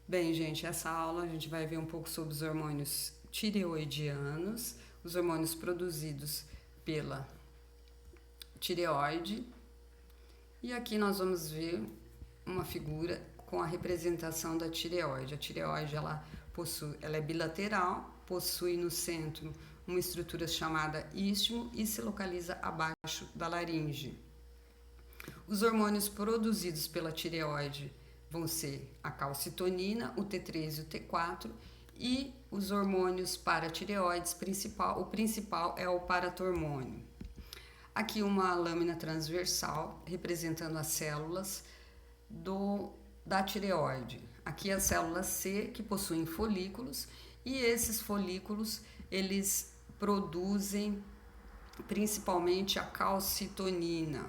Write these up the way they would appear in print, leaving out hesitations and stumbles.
Bem, gente, essa aula a gente vai ver um pouco sobre os hormônios tireoidianos, os hormônios produzidos pela tireoide. E aqui nós vamos ver uma figura com a representação da tireoide. A tireoide ela é bilateral, possui no centro uma estrutura chamada istmo e se localiza abaixo da laringe. Os hormônios produzidos pela tireoide vão ser a calcitonina, o T3 e o T4, e os hormônios paratireoides, o principal é o paratormônio. Aqui uma lâmina transversal representando as células da tireoide. Aqui a célula C, que possuem folículos, e esses folículos eles produzem principalmente a calcitonina.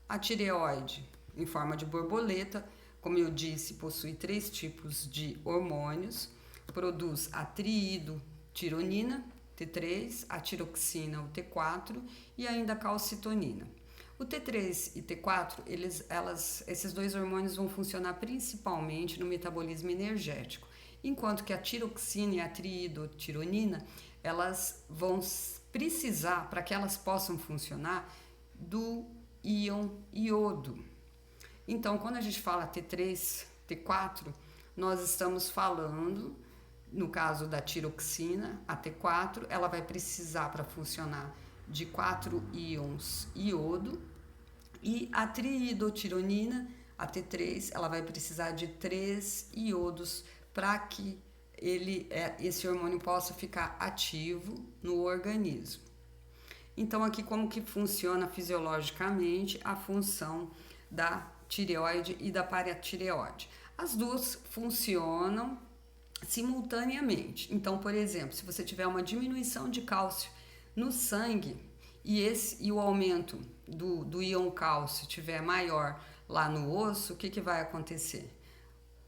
A tireoide, em forma de borboleta, como eu disse, possui 3 tipos de hormônios. Produz a triidotironina, T3, a tiroxina, o T4 e ainda a calcitonina. O T3 e T4, esses dois hormônios vão funcionar principalmente no metabolismo energético, enquanto que a tiroxina e a triidotironina, elas vão precisar, para que elas possam funcionar, do íon iodo. Então, quando a gente fala T3, T4, nós estamos falando, no caso da tiroxina, a T4, ela vai precisar para funcionar de 4 íons iodo, e a triidotironina, a T3, ela vai precisar de 3 iodos para que esse hormônio possa ficar ativo no organismo. Então, aqui como que funciona fisiologicamente a função da tireoide e da paratireoide. As duas funcionam simultaneamente. Então, por exemplo, se você tiver uma diminuição de cálcio no sangue e o aumento do íon cálcio tiver maior lá no osso, o que vai acontecer?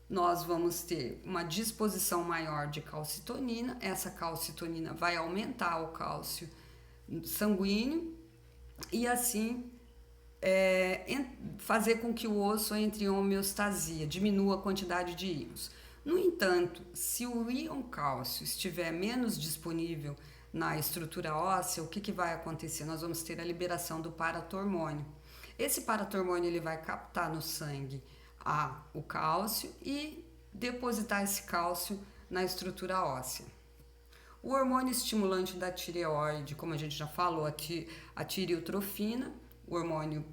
Nós vamos ter uma disposição maior de calcitonina, essa calcitonina vai aumentar o cálcio sanguíneo e assim fazer com que o osso entre em homeostasia, diminua a quantidade de íons. No entanto, se o íon cálcio estiver menos disponível na estrutura óssea, o que vai acontecer? Nós vamos ter a liberação do paratormônio. Esse paratormônio ele vai captar no sangue o cálcio e depositar esse cálcio na estrutura óssea. O hormônio estimulante da tireoide, como a gente já falou, a tireotrofina, o hormônio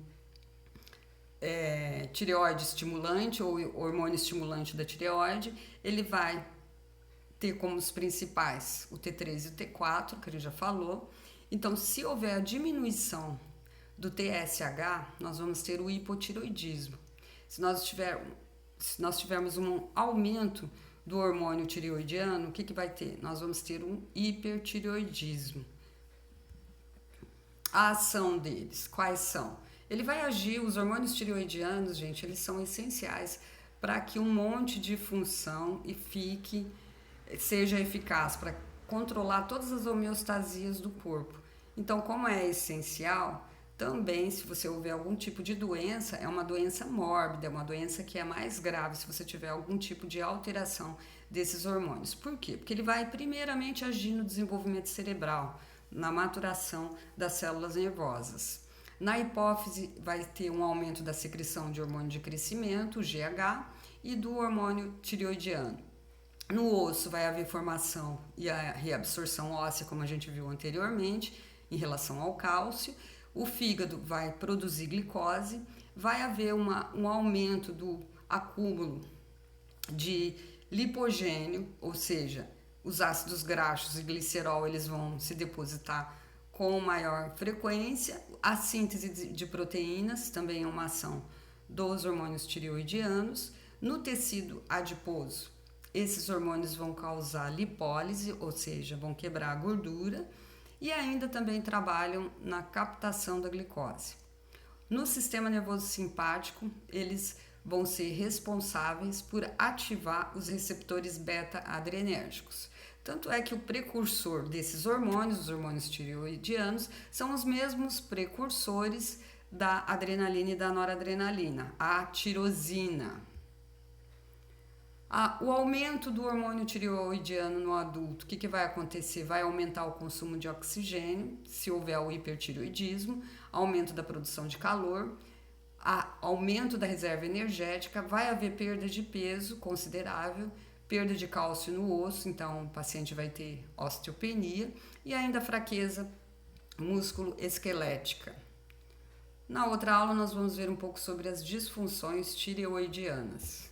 tireoide estimulante ou hormônio estimulante da tireoide, ele vai ter como os principais o T3 e o T4, que a gente já falou. Então, se houver a diminuição do TSH, nós vamos ter o hipotireoidismo. Se nós tivermos um aumento do hormônio tireoidiano, o que vai ter? Nós vamos ter um hipertireoidismo. A ação deles, quais são? Ele vai agir, os hormônios tireoidianos, gente, eles são essenciais para que um monte de função seja eficaz, para controlar todas as homeostasias do corpo. Então, como é essencial, também, se você houver algum tipo de doença, é uma doença mórbida, é uma doença que é mais grave se você tiver algum tipo de alteração desses hormônios. Por quê? Porque ele vai primeiramente agir no desenvolvimento cerebral, na maturação das células nervosas. Na hipófise vai ter um aumento da secreção de hormônio de crescimento, o GH, e do hormônio tireoidiano. No osso vai haver formação e a reabsorção óssea, como a gente viu anteriormente, em relação ao cálcio. O fígado vai produzir glicose, vai haver um aumento do acúmulo de lipogênio, ou seja, os ácidos graxos e glicerol eles vão se depositar com maior frequência. A síntese de proteínas também é uma ação dos hormônios tireoidianos. No tecido adiposo, esses hormônios vão causar lipólise, ou seja, vão quebrar a gordura, e ainda também trabalham na captação da glicose. No sistema nervoso simpático, eles vão ser responsáveis por ativar os receptores beta-adrenérgicos. Tanto é que o precursor desses hormônios, os hormônios tireoidianos, são os mesmos precursores da adrenalina e da noradrenalina, a tirosina. O aumento do hormônio tireoidiano no adulto, o que vai acontecer? Vai aumentar o consumo de oxigênio, se houver o hipertireoidismo, aumento da produção de calor, aumento da reserva energética, vai haver perda de peso considerável, perda de cálcio no osso, então o paciente vai ter osteopenia e ainda fraqueza músculo-esquelética. Na outra aula nós vamos ver um pouco sobre as disfunções tireoidianas.